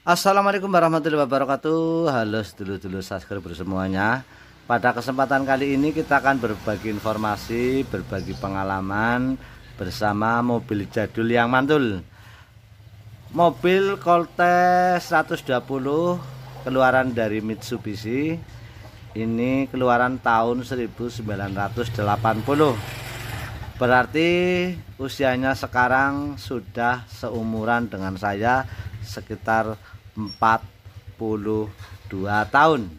Assalamualaikum warahmatullahi wabarakatuh. Halo sedulur-sedulur subscriber semuanya. Pada kesempatan kali ini kita akan berbagi informasi, berbagi pengalaman bersama mobil jadul yang mantul. Mobil Colte 120 keluaran dari Mitsubishi. Ini keluaran tahun 1980. Berarti usianya sekarang sudah seumuran dengan saya, sekitar 42 tahun.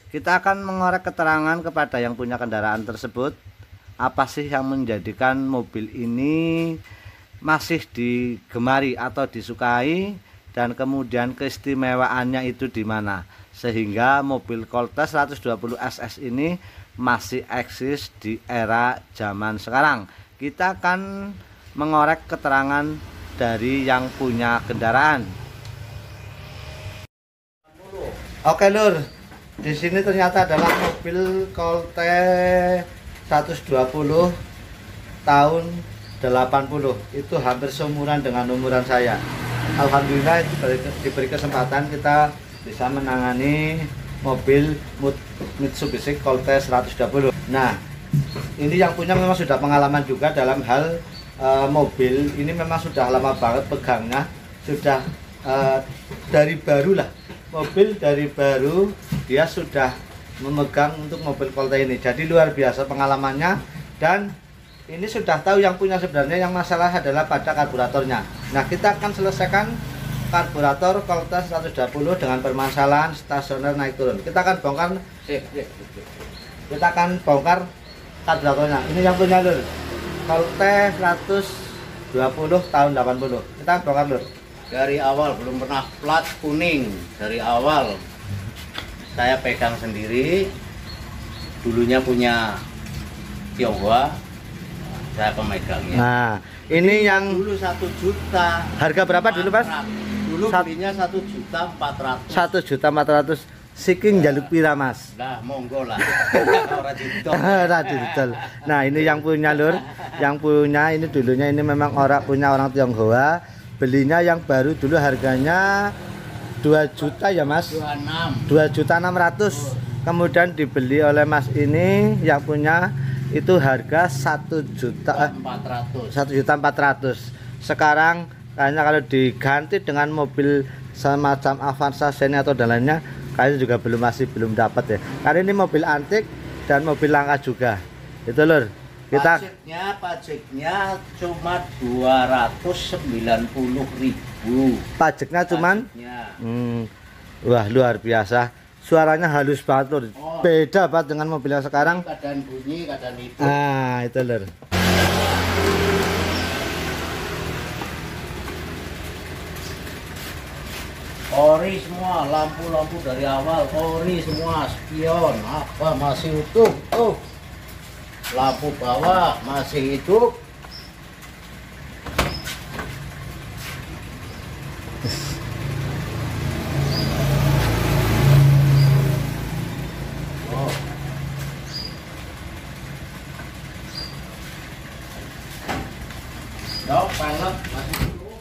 Kita akan mengorek keterangan kepada yang punya kendaraan tersebut, apa sih yang menjadikan mobil ini masih digemari atau disukai, dan kemudian keistimewaannya itu di mana sehingga mobil Colte 120 SS ini masih eksis di era zaman sekarang. Kita akan mengorek keterangan dari yang punya kendaraan. Oke lur, di sini ternyata adalah mobil Colte 120 tahun 80. Itu hampir seumuran dengan umuran saya. Alhamdulillah diberi kesempatan kita bisa menangani mobil Mitsubishi Colte 120. Nah, ini yang punya memang sudah pengalaman juga dalam hal mobil ini, memang sudah lama banget pegangnya, sudah dari baru lah, mobil dari baru dia sudah memegang untuk mobil Colte ini. Jadi luar biasa pengalamannya, dan ini sudah tahu yang punya sebenarnya yang masalah adalah pada karburatornya. Nah, kita akan selesaikan karburator Colte 120 dengan permasalahan stasioner naik turun. Kita akan bongkar karburatornya. Ini yang punya lur, Colte 120 tahun 80. Kita bongkar lur. Dari awal belum pernah plat kuning. Dari awal saya pegang sendiri. Dulunya punya Tionghoa, saya pemegangnya. Nah, ini yang dulu 1 juta. harga berapa dulu Mas? Dulu belinya 1.400.000. 1.400.000. Siking jaluk pira Mas? Lah monggo lah. Ora didol. Ora didol. Nah, ini yang punya lur, yang punya ini dulunya ini memang punya orang Tionghoa. Belinya yang baru dulu harganya 2 juta ya Mas? 2.600.000. Kemudian dibeli oleh Mas ini yang punya itu harga 1.400.000. Sekarang kayaknya kalau diganti dengan mobil semacam Avanza, Xenia atau dan lainnya, kayaknya juga masih belum dapat ya. Karena ini mobil antik dan mobil langka juga. Itu lur. Kita pajaknya cuma 290.000. pajaknya cuman wah luar biasa. Suaranya halus banget lur. Beda banget dengan mobil yang sekarang. Kadang bunyi, kadang itu. Ah, itu lur. Ori semua, lampu-lampu dari awal ori semua, spion apa masih utuh. Lampu bawah masih hidup. Pelek masih hidup.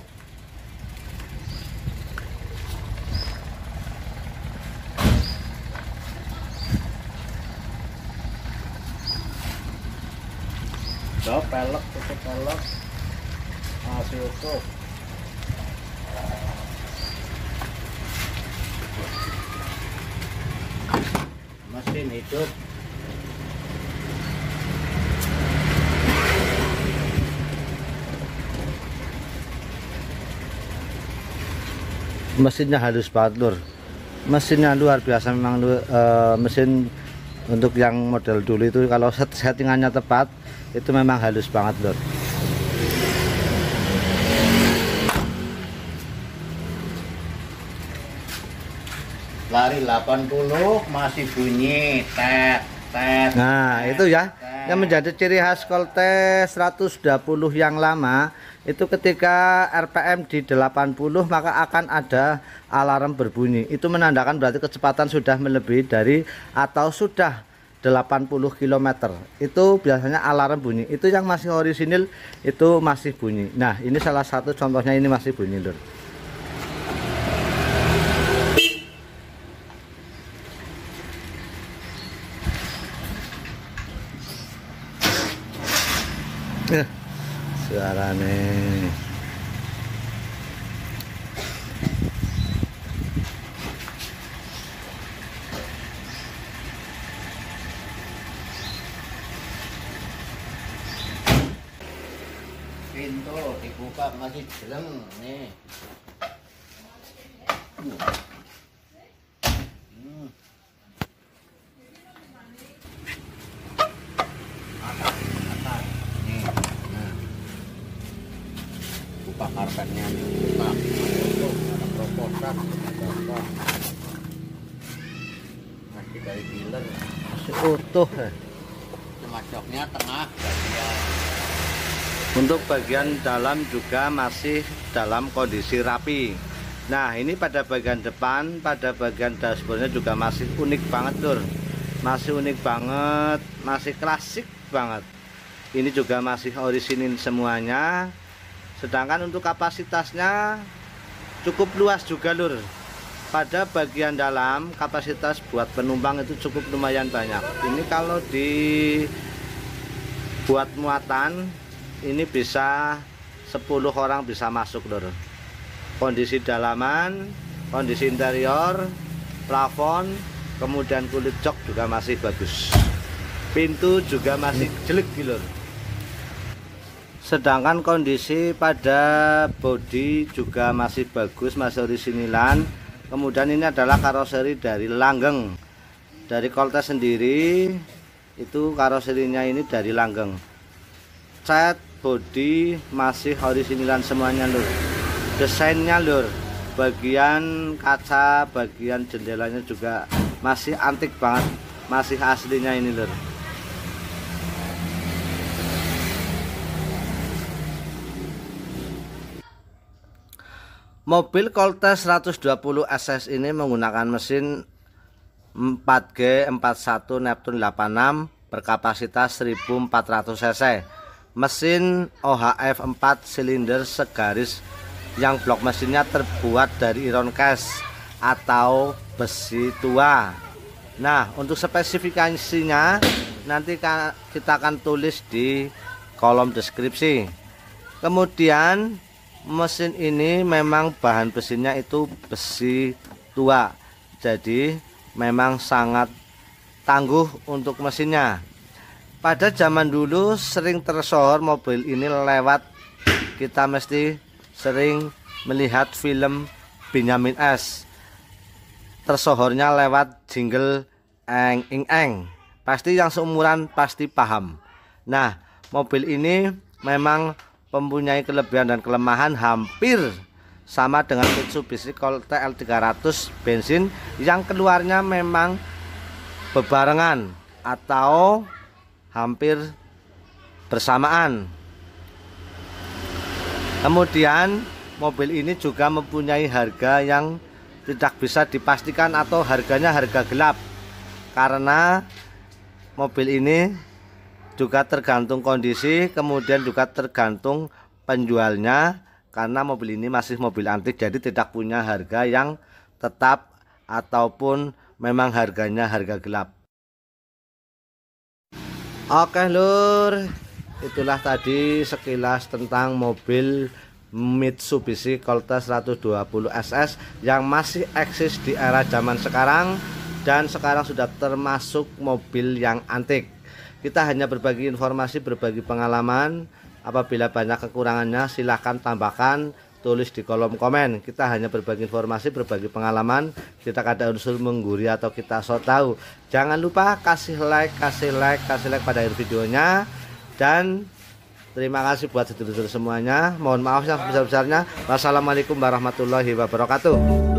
Pelek tutup pelek masih utuh. Mesin hidup. Mesinnya halus banget lur. Mesinnya luar biasa memang mesin untuk yang model dulu itu kalau settingannya tepat itu memang halus banget lur. Lari 80 masih bunyi tet. Nah, itu ya yang menjadi ciri khas Colte 120 yang lama. Itu ketika RPM di 80 maka akan ada alarm berbunyi. Itu menandakan berarti kecepatan sudah melebihi dari atau sudah 80 km. Itu biasanya alarm bunyi. Itu yang masih orisinil itu masih bunyi. Nah, ini salah satu contohnya, ini masih bunyi lur. Suarane pintu dibuka masih jeleng nih. Atas nih. Nah, buka karpetnya, buka. Tuh, ada proposan, ada masih dari dealer, masih utuh. cuma joknya tengah bagian. Untuk bagian dalam juga masih dalam kondisi rapi. Nah, ini pada bagian depan, pada bagian dashboardnya juga masih unik banget, Lur. Masih unik banget, masih klasik banget. Ini juga masih orisinil semuanya. Sedangkan untuk kapasitasnya cukup luas juga, Lur. Pada bagian dalam kapasitas buat penumpang itu cukup lumayan banyak. Ini kalau dibuat muatan ini bisa 10 orang bisa masuk, Lur. Kondisi dalaman, kondisi interior, plafon, kemudian kulit jok juga masih bagus. Pintu juga masih jelek, Lur. Sedangkan kondisi pada bodi juga masih bagus, masih orisinilan. Kemudian ini adalah karoseri dari Langgeng. Dari Koltes sendiri itu karoserinya ini dari Langgeng. Cat bodi masih orisinilan semuanya, Lur. Desainnya, Lur, bagian kaca, bagian jendelanya juga masih antik banget, masih aslinya ini, Lur. Mobil Koltes 120 SS ini menggunakan mesin 4G 41 Neptune 86 berkapasitas 1400 cc. Mesin OHF 4 silinder segaris yang blok mesinnya terbuat dari iron cast atau besi tua. Nah, untuk spesifikasinya nanti kita akan tulis di kolom deskripsi. Kemudian mesin ini memang bahan besinya itu besi tua, jadi memang sangat tangguh untuk mesinnya. Pada zaman dulu sering tersohor mobil ini lewat, kita mesti sering melihat film Benyamin S. Tersohornya lewat jingle Eng Ing Eng. Pasti yang seumuran pasti paham. Nah, mobil ini memang mempunyai kelebihan dan kelemahan hampir sama dengan Mitsubishi Colt L300 bensin yang keluarnya memang bebarengan atau hampir bersamaan. Kemudian mobil ini juga mempunyai harga yang tidak bisa dipastikan atau harganya harga gelap, karena mobil ini juga tergantung kondisi, kemudian juga tergantung penjualnya, karena mobil ini masih mobil antik, jadi tidak punya harga yang tetap ataupun memang harganya harga gelap. Oke, Lur, itulah tadi sekilas tentang mobil Mitsubishi Colt 120 SS yang masih eksis di era zaman sekarang dan sekarang sudah termasuk mobil yang antik. Kita hanya berbagi informasi, berbagi pengalaman. Apabila banyak kekurangannya silahkan tambahkan, tulis di kolom komen. Kita hanya berbagi informasi, berbagi pengalaman. Kita ada unsur menggurui atau kita so tahu. Jangan lupa kasih like pada akhir videonya. Dan terima kasih buat sedulur-sedulur semuanya. Mohon maaf yang sebesar-besarnya. Wassalamualaikum warahmatullahi wabarakatuh.